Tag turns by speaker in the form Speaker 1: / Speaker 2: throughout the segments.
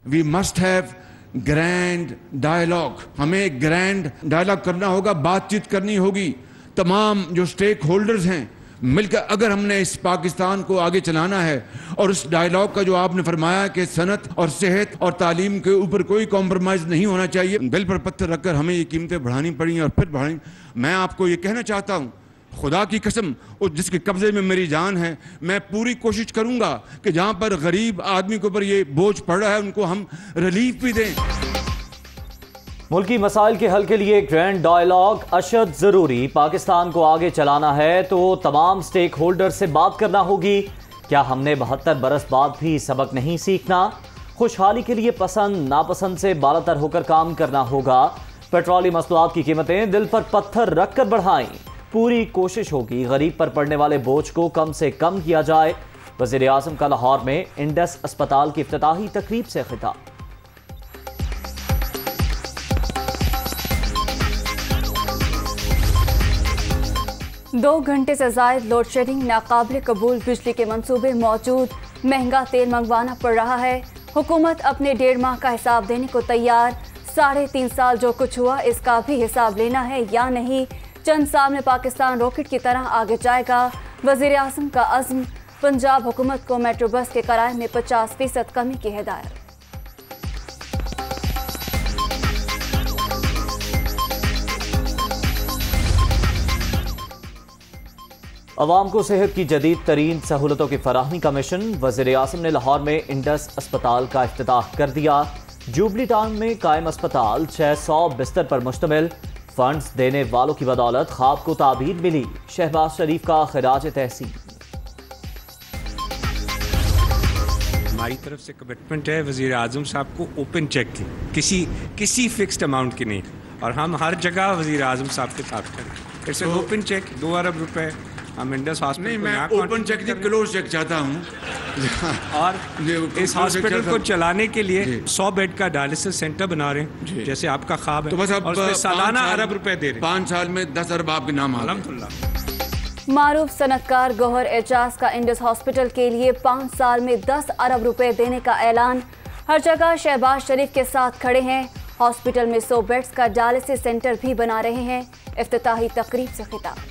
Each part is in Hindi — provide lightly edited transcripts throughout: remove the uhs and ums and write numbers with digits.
Speaker 1: We must have grand dialogue. हमें ग्रैंड डायलॉग करना होगा, बातचीत करनी होगी। तमाम जो स्टेक होल्डर्स हैं मिलकर अगर हमने इस पाकिस्तान को आगे चलाना है, और उस डायलॉग का जो आपने फरमाया कि सनत और सेहत और तालीम के ऊपर कोई कॉम्प्रोमाइज़ नहीं होना चाहिए, दिल पर पत्थर रखकर हमें ये कीमतें बढ़ानी पड़ी और फिर बढ़ानी। मैं आपको ये कहना चाहता हूँ, खुदा की कसम, उस जिसके कब्जे में मेरी जान है, मैं पूरी कोशिश करूंगा कि जहां पर गरीब आदमी के ऊपर ये बोझ पड़ रहा है उनको हम रिलीफ भी दें।
Speaker 2: मुल्की मसाइल के हल के लिए ग्रैंड डायलॉग अशद जरूरी। पाकिस्तान को आगे चलाना है तो तमाम स्टेक होल्डर से बात करना होगी। क्या हमने 72 बरस बाद भी सबक नहीं सीखना? खुशहाली के लिए पसंद नापसंद से बालातर होकर काम करना होगा। पेट्रोलियम मसनूआत की कीमतें दिल पर पत्थर रखकर बढ़ाएं। पूरी कोशिश होगी गरीब पर पड़ने वाले बोझ को कम से कम किया जाए। वज़ीर आज़म का लाहौर में इंडस अस्पताल की इफ्तिताही तकरीब से खिताब।
Speaker 3: 2 घंटे से ज़ायद लोड शेडिंग, नाकाबिल कबूल बिजली के मंसूबे मौजूद, महंगा तेल मंगवाना पड़ रहा है। हुकूमत अपने 1.5 माह का हिसाब देने को तैयार। 3.5 साल जो कुछ हुआ इसका भी हिसाब लेना है या नहीं? चंद साल में पाकिस्तान रॉकेट की तरह आगे जाएगा। वज़ीर आज़म का अज़्म। पंजाब हुकूमत को मेट्रो बस के किराए में 50% कमी की हिदायत।
Speaker 2: अवाम को सेहत की जदीद तरीन सहूलतों की फराहमी का मिशन। वज़ीर आज़म ने लाहौर में इंडस अस्पताल का इफ्तिताह कर दिया। जुबली टाउन में कायम अस्पताल 600 बिस्तर पर मुश्तमिल। फंड्स देने वालों की बदौलत ख्वाब को ताबीर मिली। शहबाज शरीफ का खिराज तहसीन।
Speaker 4: हमारी तरफ से कमिटमेंट है वज़ीर आज़म साहब को ओपन चेक की, किसी फिक्स्ड अमाउंट की नहीं, और हम हर जगह वज़ीर आज़म साहब के साथ करें। इट्स एन ओपन चेक, 2 अरब रुपए हम इंडस हॉस्पिटल
Speaker 1: नहीं, मैं ओपन चेक नहीं, क्लोज चेक चाहता हूँ।
Speaker 4: और इस हॉस्पिटल को चलाने के लिए 100 बेड का डायलिसिस सेंटर बना रहे हैं, जैसे आपका ख्वाब है।
Speaker 1: तो बस
Speaker 4: और उसमें सालाना अरब रुपए दे रहे हैं।
Speaker 1: 5 साल में 10 अरब आपके नाम।
Speaker 4: अल्हम्दुलिल्लाह।
Speaker 3: मारूफ सनतकार गौहर एजाज का इंडस हॉस्पिटल के लिए 5 साल में 10 अरब रुपए देने का ऐलान। हर जगह शहबाज शरीफ के साथ खड़े हैं। हॉस्पिटल में 100 बेड्स का डायलिसिस सेंटर भी बना रहे हैं। इफ्तिताही तकरीब से खिताब।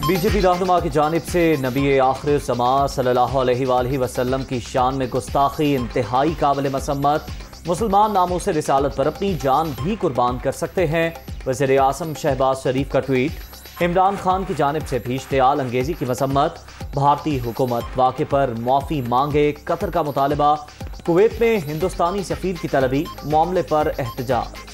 Speaker 2: बीजेपी रहनुमा की जानिब से नबी आखिर ज़मा सल्लल्लाहु अलैहि वसल्लम की शान में गुस्ताखी इंतहाई काबिल मसम्मत। मुसलमान नामों से रिसालत पर अपनी जान भी कुर्बान कर सकते हैं। वज़ीर आज़म शहबाज शरीफ का ट्वीट। इमरान खान की जानिब से भी इश्तियाल अंगेजी की मसम्मत। भारतीय हुकूमत वाक़े पर माफ़ी मांगे, कतर का मुतालबा। कुवैत में हिंदुस्तानी सफ़ीर की तलबी, मामले पर एहतजाज।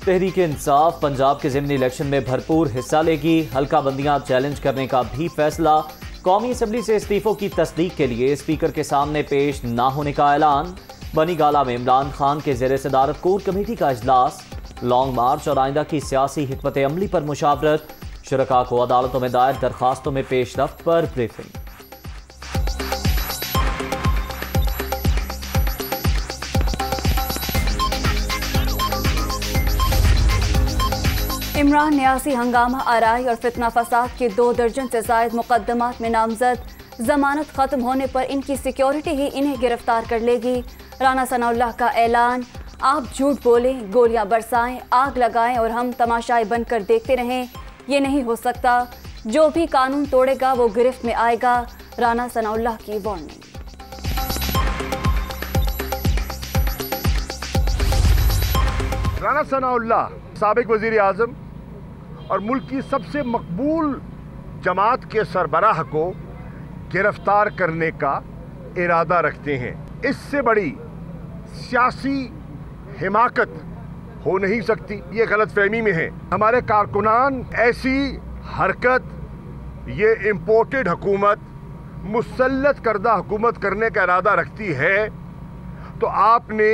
Speaker 2: तहरीक इंसाफ पंजाब के ज़िमनी इलेक्शन में भरपूर हिस्सा लेगी। हल्का बंदियां चैलेंज करने का भी फैसला। कौमी असम्बली से इस्तीफों की तस्दीक के लिए स्पीकर के सामने पेश ना होने का ऐलान। बनी गाला में इमरान खान के ज़ेर सदारत कोर कमेटी का इजलास। लॉन्ग मार्च और आइंदा की सियासी हिकमत अमली पर मुशावरत। शुरका को अदालतों में दायर दरखास्तों में पेशरफ्त पर ब्रीफिंग।
Speaker 3: इमरान न्यासी हंगामा आराई और फितना फसाद के 2 दर्जन से जायद मुकदमात में नामजद। जमानत खत्म होने पर इनकी सिक्योरिटी ही इन्हें गिरफ्तार कर लेगी। राना सनाउल्लाह का ऐलान। आप झूठ बोलें, गोलियां बरसाएं, आग लगाएं और हम तमाशाई बनकर देखते रहें, ये नहीं हो सकता। जो भी कानून तोड़ेगा वो गिरफ्त में आएगा। राना सनाउल्लाह की वार्निंग।
Speaker 5: राना सनाउल्लाह साबिक वज़ीर आज़म और मुल्क की सबसे मकबूल जमात के सरबराह को गिरफ्तार करने का इरादा रखते हैं। इससे बड़ी सियासी हिमाकत हो नहीं सकती। ये गलतफहमी में है। हमारे कारकुनान ऐसी हरकत, ये इम्पोर्टेड हुकूमत, मुसल्लत करदा हुकूमत करने का इरादा रखती है तो आपने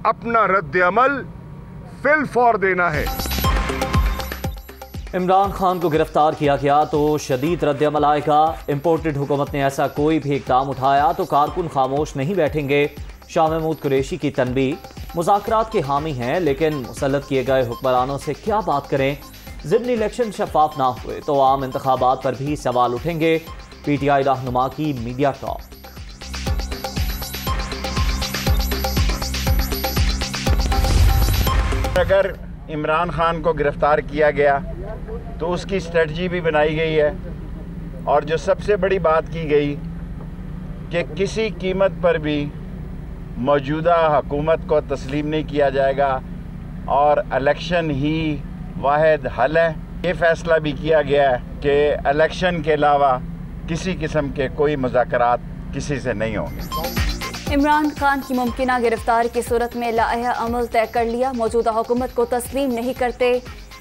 Speaker 5: अपना रद्द अमल फिल फौर देना है।
Speaker 2: इमरान खान को गिरफ्तार किया गया तो शदीद रद्द अमल आएगा। इम्पोर्टेड हुकूमत ने ऐसा कोई भी इक़दाम उठाया तो कारकुन खामोश नहीं बैठेंगे। शाह महमूद कुरैशी की तनबीह। मुज़ाकरात के हामी हैं लेकिन मुसल्लत किए गए हुक्मरानों से क्या बात करें। ज़िमनी इलेक्शन शफाफ ना हुए तो आम इंतखाबात पर भी सवाल उठेंगे। PTI रहनुमा की मीडिया टॉक।
Speaker 6: अगर इमरान खान को गिरफ्तार किया गया तो उसकी स्ट्रेटजी भी बनाई गई है, और जो सबसे बड़ी बात की गई कि किसी कीमत पर भी मौजूदा हुकूमत को तस्लीम नहीं किया जाएगा और इलेक्शन ही वाहिद हल है। ये फैसला भी किया गया है कि इलेक्शन के अलावा किसी किस्म के कोई मुज़ाकरात किसी से नहीं होंगे।
Speaker 3: इमरान खान की मुमकिना गिरफ्तारी की सूरत में लाया अमल तय कर लिया। मौजूदा हुकूमत को तस्लीम नहीं करते।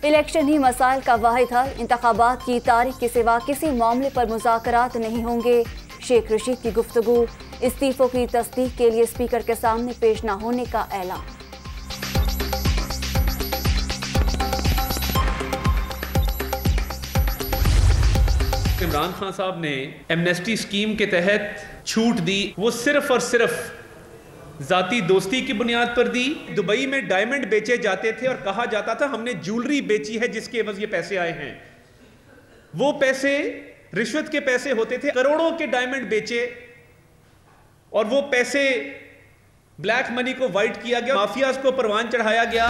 Speaker 3: इलेक्शन ही मसाइल का वाहिद हल। इंतखाबात की तारीख के सिवा किसी मामले पर मुज़ाकरात नहीं होंगे। शेख रशीद की गुफ्तगू। इस्तीफों की तस्दीक के लिए स्पीकर के सामने पेश न होने का ऐलान।
Speaker 7: इमरान खान साहब ने एमनेस्टी स्कीम के तहत छूट दी, वो सिर्फ और सिर्फ जाती दोस्ती की बुनियाद पर दी। दुबई में डायमंड बेचे जाते थे और कहा जाता था हमने ज्वेलरी बेची है जिसके एवज ये पैसे आए हैं। वो पैसे रिश्वत के पैसे होते थे। करोड़ों के डायमंड बेचे और वो पैसे ब्लैक मनी को वाइट किया गया, माफियाज को परवान चढ़ाया गया।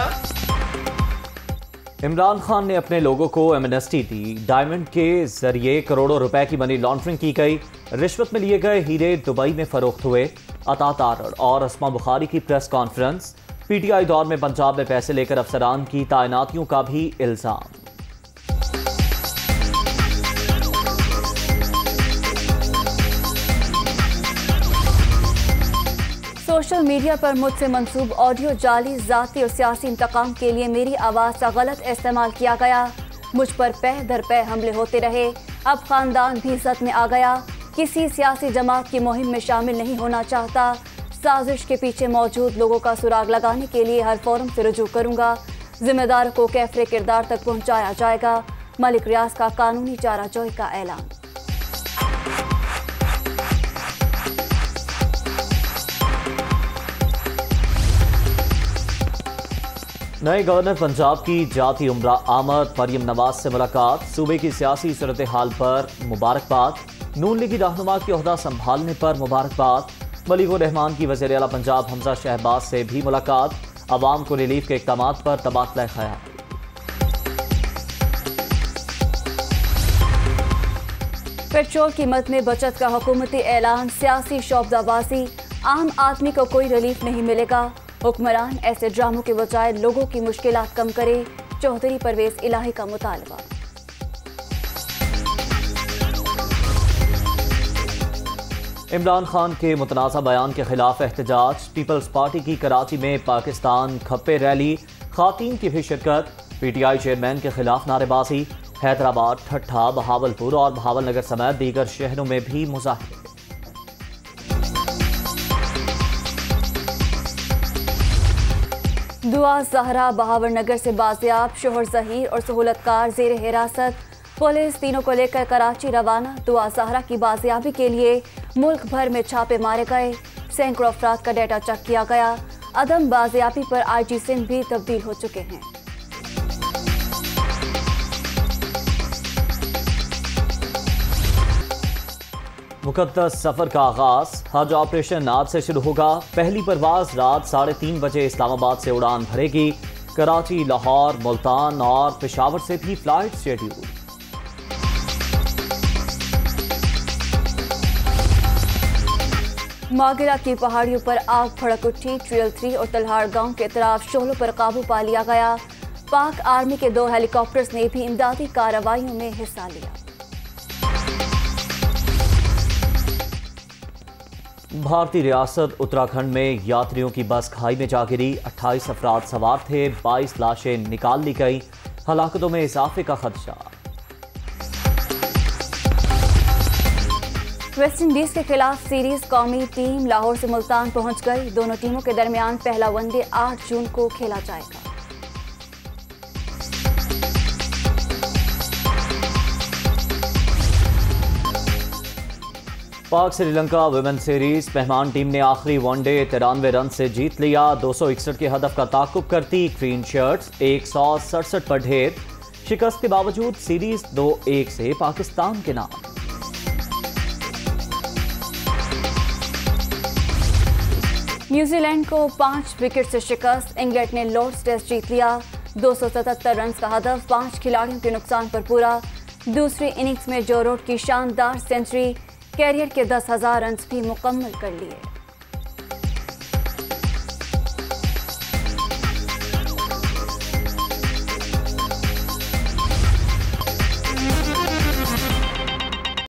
Speaker 2: इमरान खान ने अपने लोगों को एमनेस्टी दी। डायमंड के जरिए करोड़ों रुपए की मनी लॉन्ड्रिंग की गई। रिश्वत में लिए गए हीरे दुबई में फरोख्त हुए। अता तारड़ और अस्मा बुखारी की प्रेस कॉन्फ्रेंस। PTI दौर में पंजाब में पैसे लेकर अफसरान की तैनातियों का भी इल्जाम।
Speaker 3: सोशल मीडिया पर मुझसे मंसूब ऑडियो जाली, जाती और सियासी इंतकाम के लिए मेरी आवाज़ का गलत इस्तेमाल किया गया। मुझ पर पह दर पह हमले होते रहे। अब खानदान भी इज्जत में आ गया। किसी सियासी जमात की मुहिम में शामिल नहीं होना चाहता। साजिश के पीछे मौजूद लोगों का सुराग लगाने के लिए हर फोरम से रुजू करूंगा। जिम्मेदारों को कैफरे किरदार तक पहुंचाया जाएगा। मलिक रियाज का कानूनी चाराजोई का ऐलान।
Speaker 2: नए गवर्नर पंजाब की जाती उम्रा आमद। मरियम नवाज से मुलाकात। सूबे की सियासी सूरत हाल पर मुबारकबाद। नून लीगी रहनुमा की ओहदा संभालने पर मुबारकबाद। मलिक रहमान की वज़ीर आला पंजाब हमजा शहबाज से भी मुलाकात। अवाम को रिलीफ के इक़दाम पर तबादला ख्याल।
Speaker 3: पेट्रोल कीमत में बचत का हुकूमती ऐलान। सियासी शौबदाबाजी। आम आदमी को कोई रिलीफ नहीं मिलेगा। हुक्मरान ऐसे ड्रामों के बजाय लोगों की मुश्किलात कम करे। चौधरी परवेज इलाही का मुतालबा।
Speaker 2: इमरान खान के मुतनाज़ा बयान के खिलाफ एहतजाज। पीपल्स पार्टी की कराची में पाकिस्तान खप्पे रैली। खातीन की भी शिरकत। PTI चेयरमैन के खिलाफ नारेबाजी। हैदराबाद, ठट्ठा, बहावलपुर और भावलनगर समेत दीगर शहरों में भी मुजाहिरे।
Speaker 3: दुआ ज़हरा बहावलनगर से बाजियाब। शोहर ज़हीर और सहूलतकार ज़ेर हिरासत। पुलिस तीनों को लेकर कराची रवाना। दुआ ज़हरा की बाजियाबी के लिए मुल्क भर में छापे मारे गए। सैकड़ों अफराद का डेटा चेक किया गया। अदम बाजियाबी पर IG सिंध भी तब्दील हो चुके हैं।
Speaker 2: मुकद्दस सफर का आगाज। हज ऑपरेशन आज से शुरू होगा। पहली परवाज रात 3:30 बजे इस्लामाबाद से उड़ान भरेगी। कराची, लाहौर, मुल्तान और पेशावर से भी फ्लाइट शेड्यूल।
Speaker 3: मागिरा की पहाड़ियों पर आग भड़क उठी। ट्रियल 3 और तलहार गांव के तरफ शोलों पर काबू पा लिया गया। पाक आर्मी के 2 हेलीकॉप्टर्स ने भी इमदादी कार्रवाइयों में हिस्सा लिया।
Speaker 2: भारतीय रियासत उत्तराखंड में यात्रियों की बस खाई में जा गिरी। 28 अफराद सवार थे। 22 लाशें निकाल ली गई। हलाकतों में इजाफे का खदशा।
Speaker 3: वेस्ट इंडीज के खिलाफ सीरीज कौमी टीम लाहौर से मुल्तान पहुंच गई। दोनों टीमों के दरमियान पहला वनडे 8 जून को खेला जाएगा।
Speaker 2: पाक श्रीलंका वुमेन सीरीज। मेहमान टीम ने आखिरी वनडे 93 रन से जीत लिया। 261 के हदफ का ताकुब करती ग्रीन शर्ट्स 167 पर ढेर। शिकस्त के बावजूद सीरीज 2-1 से पाकिस्तान के नाम।
Speaker 3: न्यूजीलैंड को 5 विकेट से शिकस्त। इंग्लैंड ने लॉर्ड्स टेस्ट जीत लिया। 277 रन का हदफ 5 खिलाड़ियों के नुकसान पर पूरा। दूसरी इनिंग्स में जो रूट की शानदार सेंचुरी, कैरियर के 10,000 रन भी मुकम्मल कर लिए।